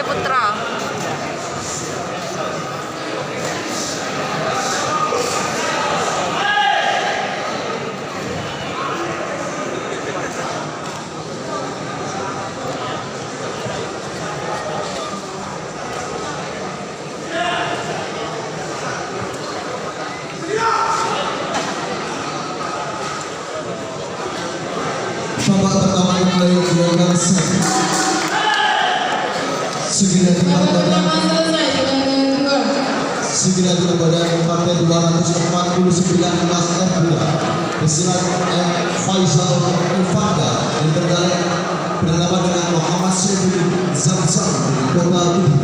Putra. Babak pertama mulai dilakukan segera kepada partai 249 Mas F2 pesilat M. Faisal Ufanda yang berhadapan dengan Muhammad Syaifuddin Zamzam dari Kota Budi.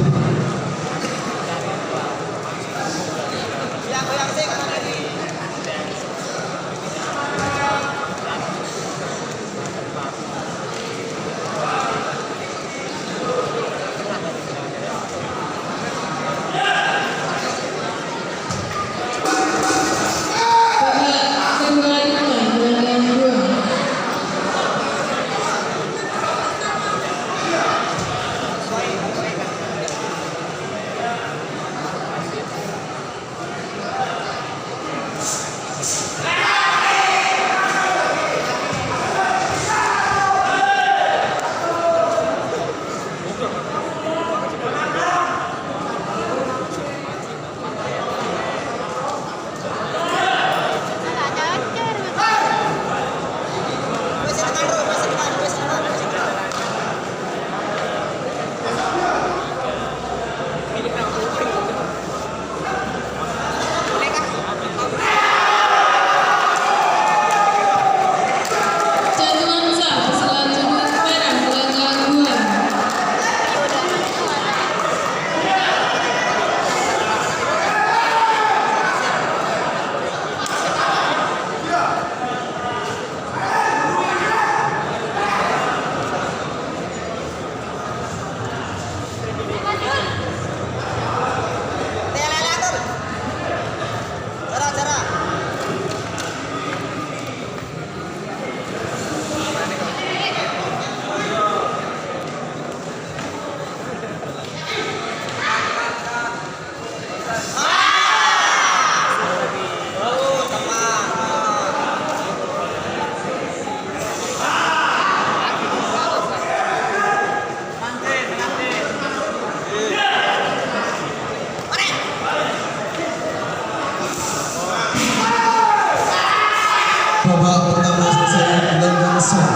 Babak pertama selesai dengan sah.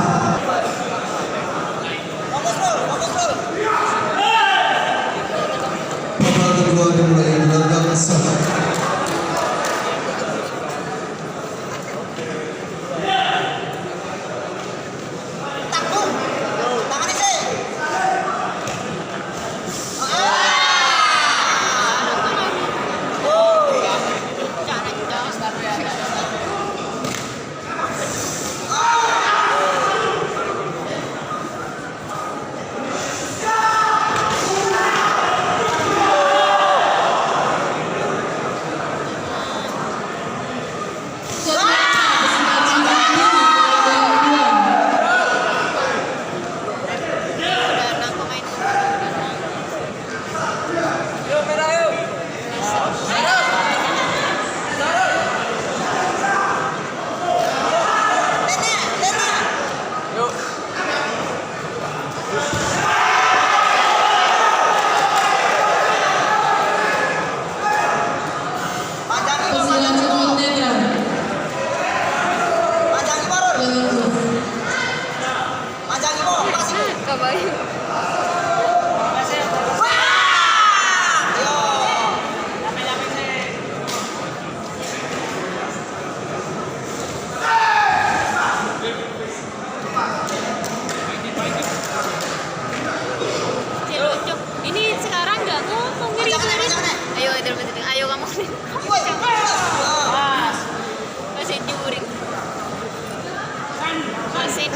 Babak kedua dimulai dengan sah. Ayo kamu nih. Masih juring. Masih.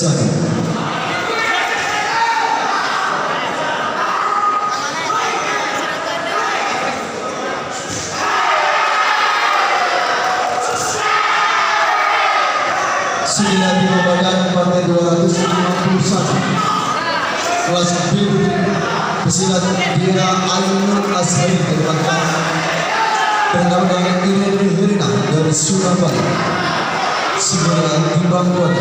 satu. Sembilan di badan partai 251 kelas B pesilat Dira Ainul Azhari merupakan berangkat dengan Irene Herina dari Surabaya. Sembilan timbang kuat.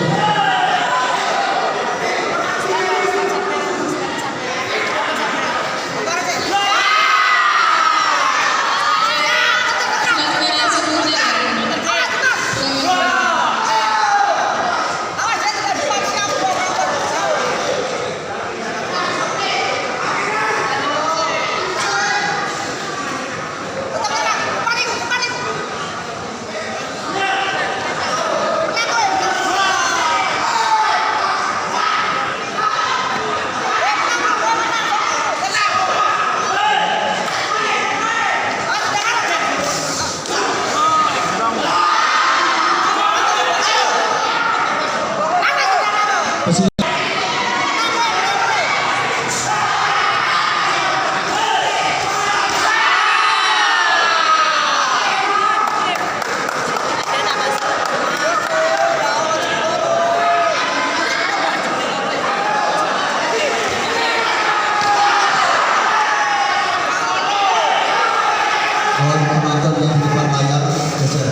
Penonton yang di depan layar geser.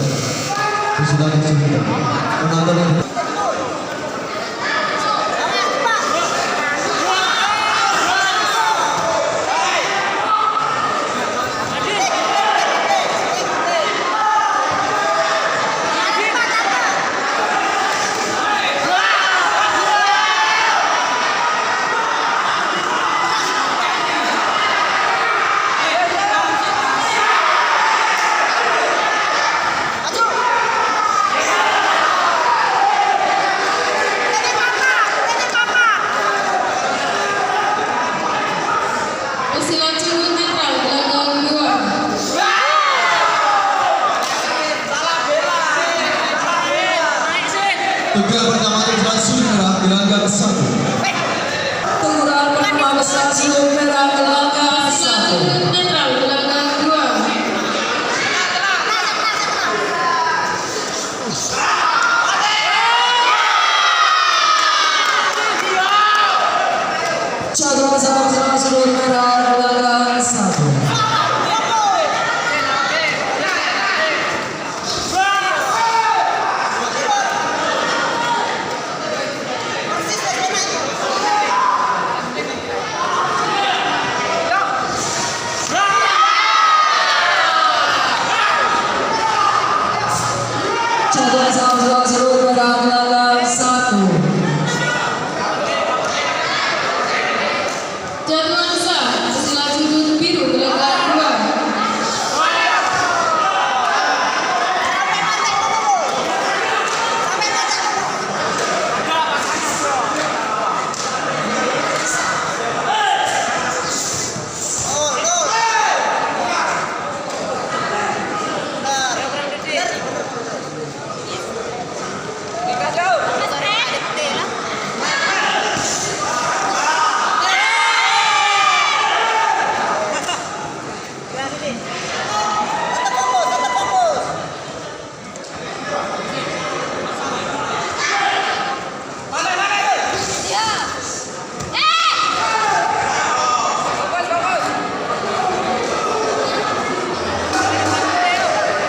Sudah disini. Penonton yang Tunggal pertama Stasiun Merah Gelanggang 1. Tunggal pertama Stasiun Merah Gelanggang 1. Netral Gelanggang 2. Jadwal Stasiun Merah Gelanggang 1. Jadwal Stasiun Merah Gelanggang 1. Jadwal besar pesilat sudut biru Gelanggang 2.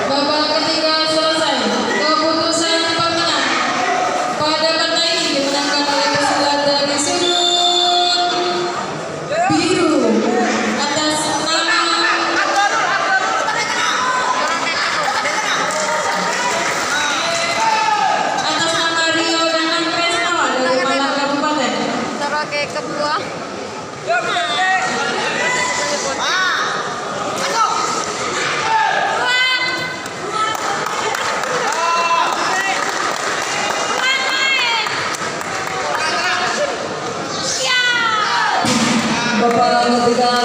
Babak ketiga selesai. Keputusan pemenang pada partai ini dimenangkan oleh pesilat dari sudut biru atas nama Rio dan Andres Nawa dari Malang Kabupaten. Taruh ke kebuah. Babak ketiga